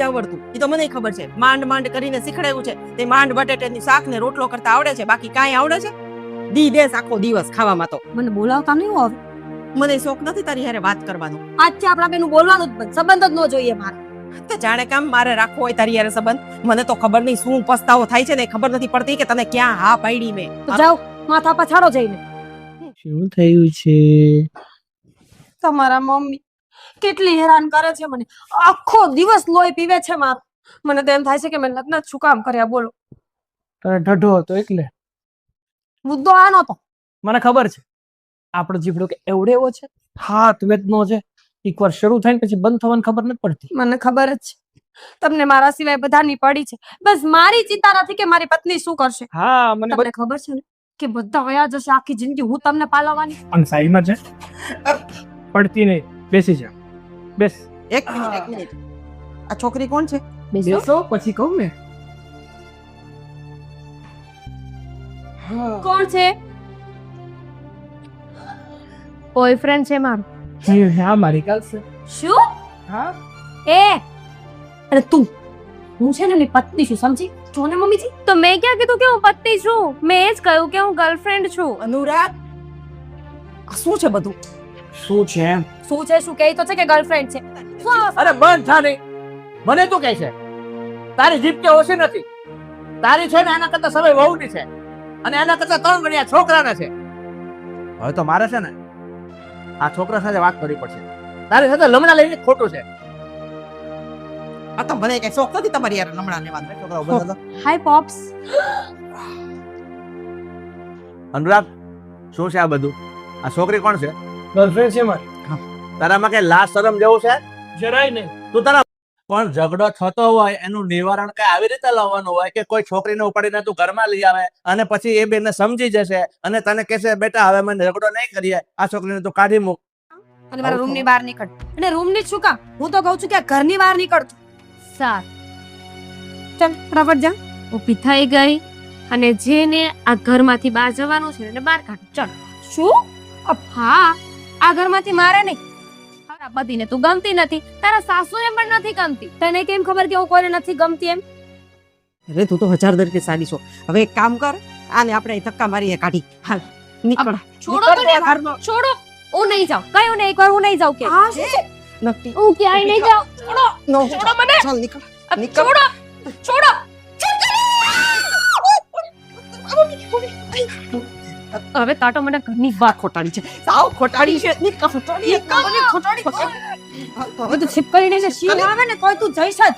જ આવડતું. એ તો મને ખબર છે. માંડ માંડ કરીને શીખડાયું છે. તે માંડ બટેટાની શાક ને રોટલો કરતા આવડે છે, બાકી કાંઈ આવડે છે? દી દેશ આખો દિવસ ખાવામાં તો. મને બોલાવતા નહીં આવે. મને શોખ નથી તારી હારે વાત કરવાનો. આજથી આપણા બેનું બોલવાનું જ બંધ. સંબંધ જ ન જોઈએ મારે. તે જાણે કામ મારે રાખવો હોય તારી હારે સંબંધ. મને તો ખબર નહીં શું પસ્તાવો થાય છે ને ખબર નથી પડતી કે તને ક્યાં હા પાડી મેં. તો જાઓ માથા પછાડો જઈને. શું થયું છે? તમારા મમ્મી કેટલી હેરાન કરે છે મને. આખો દિવસ લોહી પીવે છે મારું. મને તો એમ થાય છે કે મેં લગ્ન જ શું કામ કર્યા બોલો. તને ઢઢો હતો એટલે. મુદ્દો આ નતો. મને ખબર છે આપણો જીભડો કે એવડે એવો છે, હાથ વેદનો છે. એકવાર શરૂ થાય ને પછી બંધ થવાની ખબર નથી પડતી. મને ખબર જ છે તમને મારા સિવાય બધાની પડી છે. બસ મારી ચિંતા નથી કે મારી પત્ની શું કરશે. હા મને તમને ખબર છે ને કે બધા વયા જશે આખી જિંદગી હું તમને પાલવવાની. અને સાઈમાં છે પડતી નહીં. બેસી જા, બેસ. એક મિનિટ. આ છોકરી કોણ છે? બેસો પછી કહું ને. કોણ છે? બોયફ્રેન્ડ છે મારો. હા મારી કાલ છે. શું? હા એ અરે તું હું છે ને એની પત્ની છું સમજી. જો ને મમ્મીજી તો મેં ક્યાં કીધું કે હું પત્ની છું? મેં એ જ કહ્યું કે હું ગર્લફ્રેન્ડ છું. અનુરાગ, આ શું છે બધું? શું છે એમ? શું છે શું કહે તો છે કે ગર્લફ્રેન્ડ છે. અરે બંધ થા નહીં. મને તું કહે છે તારી જીભ કે ઓછી નથી. તારી છે ને આના કરતા સમય વહુની છે અને આના કરતા 3 ગણ્યા છોકરાના છે. હવે તો મારે છે ને આ છોકરા સાથે વાત કરવી પડશે. તારી સાથે લમણા લઈને ખોટું છે. આ તો મને કઈ શોખ નથી તમારી યાર લમણા લેવાનો. છોકરા ઉભા થા. હાય પોપ્સ. અનુરાગ, શું છે આ બધું? આ છોકરી કોણ છે? ગર્લફ્રેન્ડ છે મારી. તારામાં કઈ લાજ શરમ જેવું છે? જરાય નહીં. તું તારા પણ ઝઘડો થતો હોય એનું નિવારણ કઈ આવી રીતે લાવવાનું હોય કે કોઈ છોકરીને ઉપાડીને તું ઘરમાં લઈ આવે અને પછી એ બેને સમજી જશે અને તને કહેશે બેટા હવે મને ઝઘડો નહીં કરીએ, આ છોકરીને તું કાઢી મૂક. અને મારા રૂમ ની બહાર નીકળ. અને રૂમ ની જ શું કામ? હું તો કહું છું કે ઘરની બહાર નીકળ. સાર ચાલ ફટાફટ જા. ઊભી થઈ ગઈ અને જેને આ ઘરમાંથી બહાર જવાનું છે એને બહાર કાઢ. ચલ. શું? હા, આ ઘરમાંથી મારે નહીં. તારા પતિને તું ગમતી નથી, તારા સાસુને પણ નથી ગમતી. તને કેમ ખબર કે હું કોઈને નથી ગમતી એમ? અરે તું તો 1000 દરકે સાડી છો. હવે એક કામ કર, આને આપણે અહીં ધક્કા મારીને કાઢી. હાલ નીકળ. છોડો તો ને ઘરનો. છોડો. હું નહીં જાઉં. કયું નહીં એકવાર હું નહીં જાઉં કે. આ શું છે? નક્કી હું ક્યાંય નહીં જાઉં. છોડો. નો છોડો મને. ચાલ નીકળ. નીકળ. છોડો. છોડો. હવે કાટો મને ઘરની વાત. ખોટાડી છે, સાવ ખોટાડી છે. નીકળ. ખોટાડી. ખોટાડી. હવે તો છીપ કરીને સિંહ આવે ને કોઈ તું જઈશ જ.